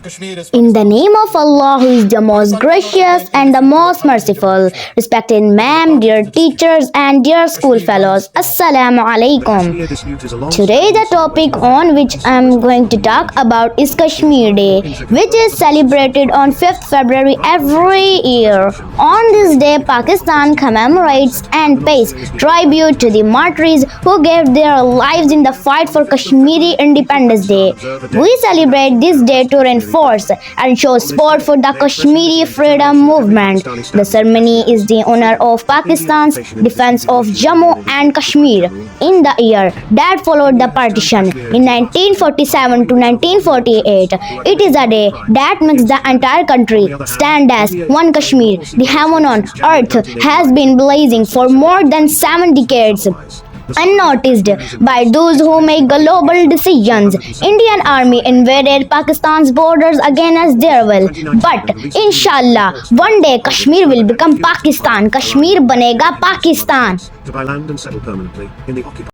In the name of Allah, who is the most gracious and the most merciful. Respected ma'am, dear teachers, and dear school fellows, Assalamu alaikum. Today, the topic on which I am going to talk about is Kashmir Day, which is celebrated on 5th February every year. On this day, Pakistan commemorates and pays tribute to the martyrs who gave their lives in the fight for Kashmiri Independence Day. We celebrate this day to reinforce and show support for the Kashmiri freedom movement. The ceremony is the honor of Pakistan's defense of Jammu and Kashmir in the year that followed the partition in 1947 to 1948. It is a day that makes the entire country stand as one Kashmir. The heaven on earth has been blazing for more than 7 decades. Unnoticed by those who make global decisions, Indian Army invaded Pakistan's borders against their will. But inshallah, one day Kashmir will become Pakistan. Kashmir banega Pakistan. To buy land and settle permanently in the occupied